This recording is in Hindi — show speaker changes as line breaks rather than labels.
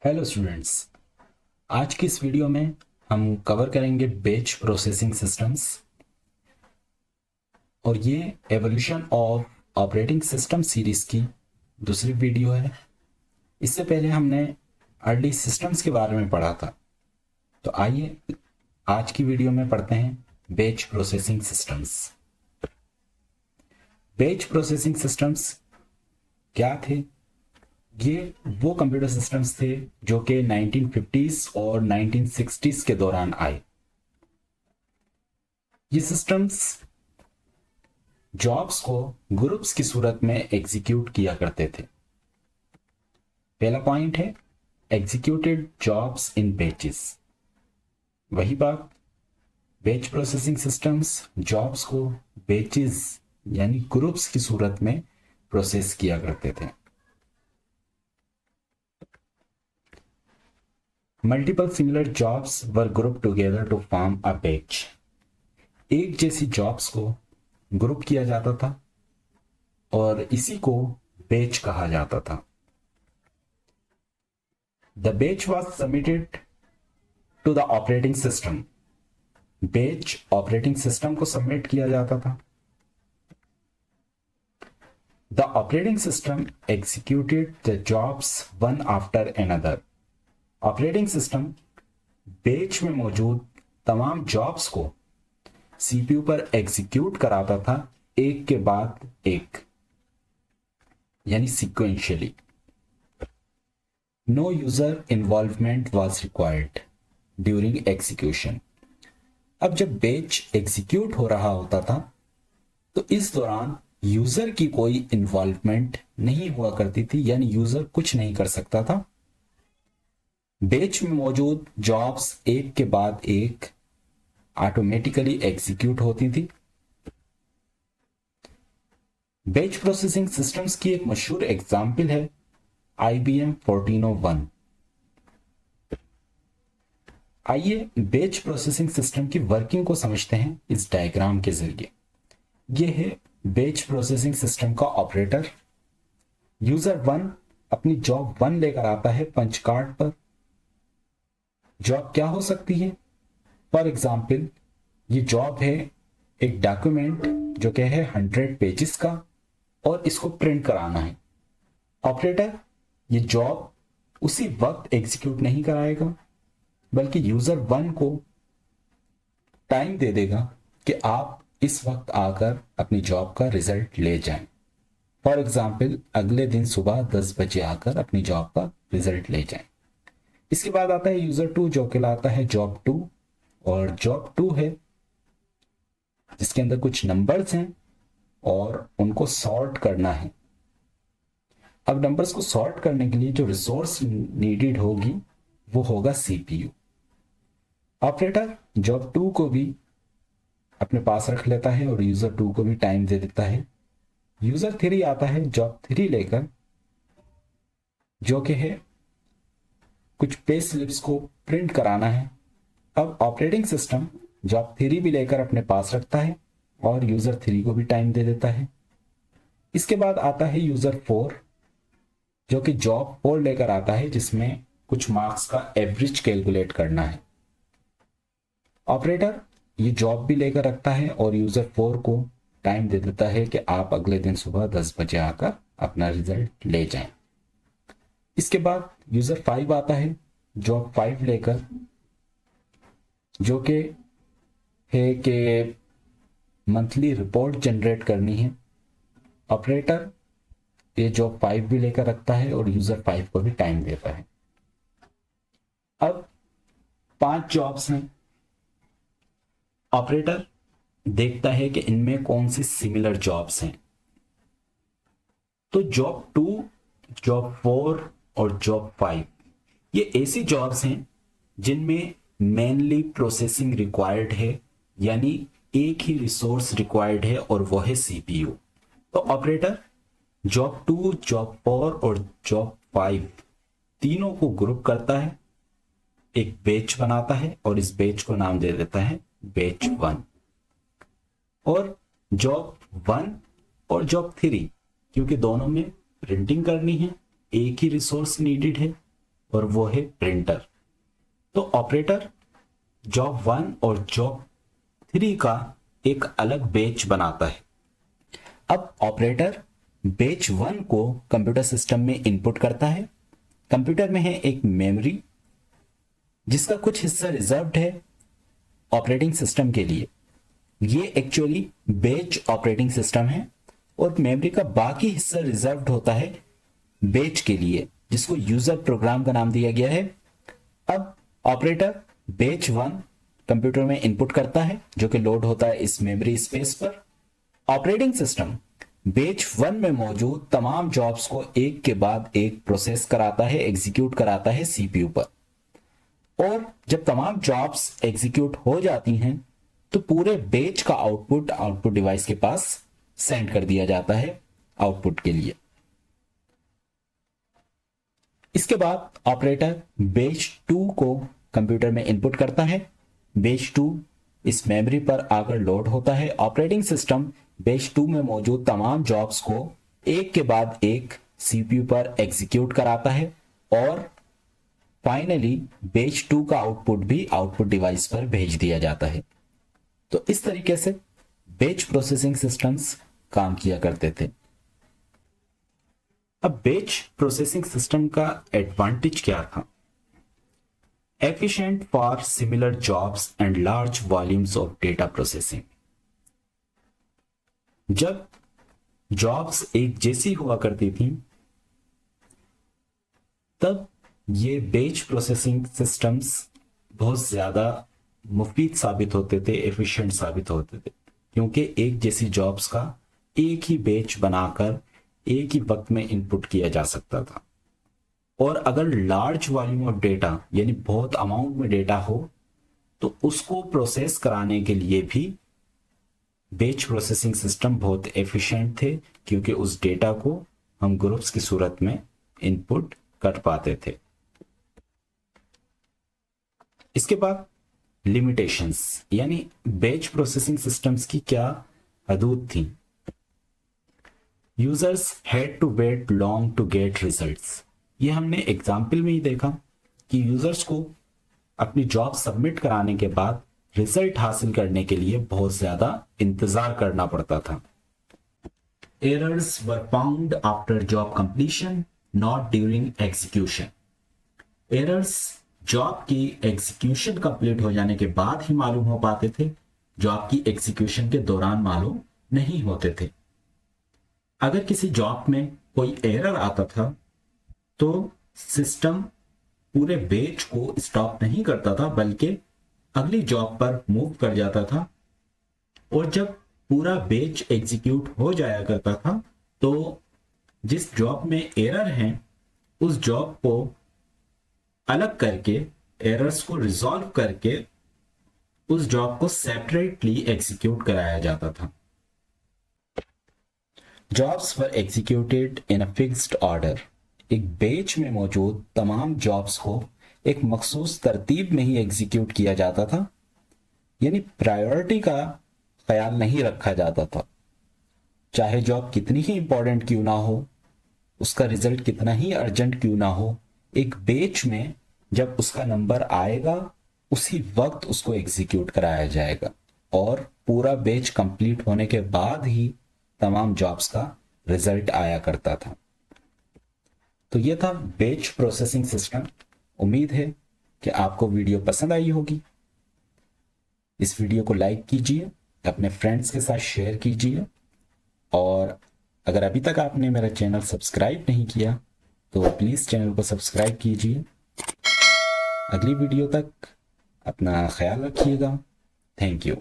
Hello students. आज की इस वीडियो में हम कवर करेंगे बैच प्रोसेसिंग सिस्टम्स और ये evolution of operating system series की दूसरी वीडियो है। इससे पहले हमने अर्ली सिस्टम्स के बारे में पढ़ा था। तो आइए आज की वीडियो में पढ़ते हैं batch processing systems. Batch processing systems क्या थे? ये वो कंप्यूटर सिस्टम्स थे जो कि 1950s और 1960s के दौरान आए। ये सिस्टम्स जॉब्स को ग्रुप्स की सूरत में एग्जीक्यूट किया करते थे। पहला पॉइंट है एग्जीक्यूटेड जॉब्स इन बैचेस। वही बात, बैच प्रोसेसिंग सिस्टम्स जॉब्स को बैचेस यानी ग्रुप्स की सूरत में प्रोसेस किया करते थे। Multiple similar jobs were group together to form a batch. एक जैसी जॉब्स को ग्रुप किया जाता था और इसी को बैच कहा जाता था। The batch was submitted to the operating system. Batch operating system को सबमिट किया जाता था। The operating system executed the jobs one after another. Operating system batch में मौजूद तमाम जॉब्स को सीपीयू पर एग्जीक्यूट कराता था एक के बाद एक, यानी sequentially. No user involvement was required during execution. अब जब बैच एग्जीक्यूट हो रहा होता था तो इस दौरान यूजर की कोई इन्वॉल्वमेंट नहीं हुआ करती थी, यानी यूजर कुछ नहीं कर सकता था। बैच में मौजूद जॉब्स एक के बाद एक ऑटोमेटिकली एग्जीक्यूट होती थी। बैच प्रोसेसिंग सिस्टम्स की एक मशहूर एग्जाम्पल है IBM 1401। आइए बैच प्रोसेसिंग सिस्टम की वर्किंग को समझते हैं इस डायग्राम के जरिए। यह है बैच प्रोसेसिंग सिस्टम का ऑपरेटर। यूजर 1 अपनी जॉब 1 लेकर आता है पंच कार्ड पर। जॉब क्या हो सकती है? फॉर एग्जाम्पल, ये जॉब है एक डॉक्यूमेंट जो कि है 100 पेजेस का और इसको प्रिंट कराना है। ऑपरेटर ये जॉब उसी वक्त एग्जीक्यूट नहीं कराएगा, बल्कि यूजर 1 को टाइम दे देगा कि आप इस वक्त आकर अपनी जॉब का रिजल्ट ले जाएं। फॉर एग्जाम्पल, अगले दिन सुबह 10 बजे आकर अपनी जॉब का रिजल्ट ले जाएं। इसके बाद आता है यूजर 2 जो कहलाता है जॉब 2, और जॉब 2 है जिसके अंदर कुछ नंबर्स हैं और उनको सॉर्ट करना है। अब नंबर्स को सॉर्ट करने के लिए जो रिसोर्स नीडेड होगी वो होगा सीपीयू। ऑपरेटर जॉब 2 को भी अपने पास रख लेता है और यूजर 2 को भी टाइम दे देता है। यूजर 3 आता है जॉब 3 लेकर, जो कि है कुछ पे स्लिप्स को प्रिंट कराना है। अब ऑपरेटिंग सिस्टम जॉब 3 भी लेकर अपने पास रखता है और यूजर 3 को भी टाइम दे देता है। इसके बाद आता है यूजर 4 जो कि जॉब 4 लेकर आता है जिसमें कुछ मार्क्स का एवरेज कैलकुलेट करना है। ऑपरेटर ये जॉब भी लेकर रखता है और यूजर 4 को टाइम दे देता है कि आप अगले दिन सुबह 10 बजे आकर अपना रिजल्ट ले जाएं। इसके बाद यूजर 5 आता है जॉब 5 लेकर, जो कि है कि मंथली रिपोर्ट जनरेट करनी है। ऑपरेटर ये जॉब 5 भी लेकर रखता है और यूजर 5 को भी टाइम देता है। अब 5 जॉब्स हैं। ऑपरेटर देखता है कि इनमें कौन सी सिमिलर जॉब्स हैं। तो जॉब 2, जॉब 4 और जॉब 5 ये ऐसी जॉब्स हैं जिनमें मेनली प्रोसेसिंग रिक्वायर्ड है, यानी एक ही रिसोर्स रिक्वायर्ड है और वो है सीपीयू। तो ऑपरेटर जॉब 2, जॉब 4 और जॉब 5 तीनों को ग्रुप करता है, एक बैच बनाता है और इस बैच को नाम दे देता है बैच 1। और जॉब 1 और जॉब 3 क्योंकि दोनों में प्रिंटिंग करनी है, एक ही रिसोर्स नीडेड है, और वो है प्रिंटर। तो ऑपरेटर जॉब 1 और जॉब 3 का एक अलग बेच बनाता है। अब ऑपरेटर बेच 1 को कंप्यूटर सिस्टम में इनपुट करता है। कंप्यूटर में है एक मेमोरी जिसका कुछ हिस्सा रिजर्व्ड है ऑपरेटिंग सिस्टम के लिए। ये एक्चुअली बेच ऑपरेटिंग सिस्टम है और मेमोरी का बाकी हिस्सा रिजर्व्ड होता है बेच के लिए, जिसको यूजर प्रोग्राम का नाम दिया गया है। अब ऑपरेटर बेच 1 कंप्यूटर में इनपुट करता है जो कि लोड होता है इस मेमोरी स्पेस पर। ऑपरेटिंग सिस्टम बेच 1 में मौजूद तमाम जॉब्स को एक के बाद एक प्रोसेस कराता है, एग्जीक्यूट कराता है सीपीयू पर। और जब तमाम जॉब्स एग्जीक्यूट हो जाती हैं तो पूरे बेच का आउटपुट डिवाइस के पास सेंड कर दिया जाता है आउटपुट के लिए। इसके बाद ऑपरेटर बेच 2 को कंप्यूटर में इनपुट करता है। बेच 2 इस मेमोरी पर आकर लोड होता है। ऑपरेटिंग सिस्टम बेच 2 में मौजूद तमाम जॉब्स को एक के बाद एक सीपीयू पर एग्जीक्यूट कराता है और फाइनली बेच 2 का आउटपुट भी आउटपुट डिवाइस पर भेज दिया जाता है। तो इस तरीके से बेच प्रोसेसिंग सिस्टम्स काम किया करते थे। अब बेच प्रोसेसिंग सिस्टम का एडवांटेज क्या था? Efficient for similar jobs and large volumes of data processing. जब जॉब्स एक जैसी हुआ करती थी तब ये बेच प्रोसेसिंग सिस्टम्स बहुत ज्यादा मुफीद साबित होते थे, एफिशिएंट साबित होते थे, क्योंकि एक जैसी जॉब्स का एक ही बेच बनाकर एक ही वक्त में इनपुट किया जा सकता था। और अगर लार्ज वॉल्यूम ऑफ डेटा यानी बहुत अमाउंट में डेटा हो तो उसको प्रोसेस कराने के लिए भी बेच प्रोसेसिंग सिस्टम बहुत एफिशिएंट थे, क्योंकि उस डेटा को हम ग्रुप्स की सूरत में इनपुट कर पाते थे। इसके बाद लिमिटेशंस यानी बेच प्रोसेसिंग सिस्टम्स की क्या हदूद थी। Users had to wait long to get results. ये हमने एग्जाम्पल में ही देखा कि यूजर्स को अपनी जॉब सबमिट कराने के बाद रिजल्ट हासिल करने के लिए बहुत ज्यादा इंतजार करना पड़ता था। Errors were found after job completion not during execution. Errors job की एग्जीक्यूशन कंप्लीट हो जाने के बाद ही मालूम हो पाते थे, जॉब की एग्जीक्यूशन के दौरान मालूम नहीं होते थे। अगर किसी जॉब में कोई एरर आता था तो सिस्टम पूरे बेच को स्टॉप नहीं करता था, बल्कि अगली जॉब पर मूव कर जाता था। और जब पूरा बेच एग्जीक्यूट हो जाया करता था तो जिस जॉब में एरर है उस जॉब को अलग करके, एरर्स को रिजॉल्व करके उस जॉब को सेपरेटली एग्जीक्यूट कराया जाता था। Jobs were executed in a fixed order. एक बेच में मौजूद तमाम जॉब्स को एक मखसूस तरतीब में ही एग्जीक्यूट किया जाता था, यानी प्रायोरिटी का ख्याल नहीं रखा जाता था। चाहे जॉब कितनी ही इंपॉर्टेंट क्यों ना हो, उसका रिजल्ट कितना ही अर्जेंट क्यों ना हो, एक बेच में जब उसका नंबर आएगा उसी वक्त उसको एग्जीक्यूट कराया जाएगा और पूरा बेच कंप्लीट होने के बाद ही तमाम जॉब्स का रिजल्ट आया करता था। तो यह था बेच प्रोसेसिंग सिस्टम। उम्मीद है कि आपको वीडियो पसंद आई होगी। इस वीडियो को लाइक कीजिए, अपने फ्रेंड्स के साथ शेयर कीजिए और अगर अभी तक आपने मेरा चैनल सब्सक्राइब नहीं किया तो प्लीज़ चैनल को सब्सक्राइब कीजिए। अगली वीडियो तक अपना ख्याल रखिएगा। Thank you.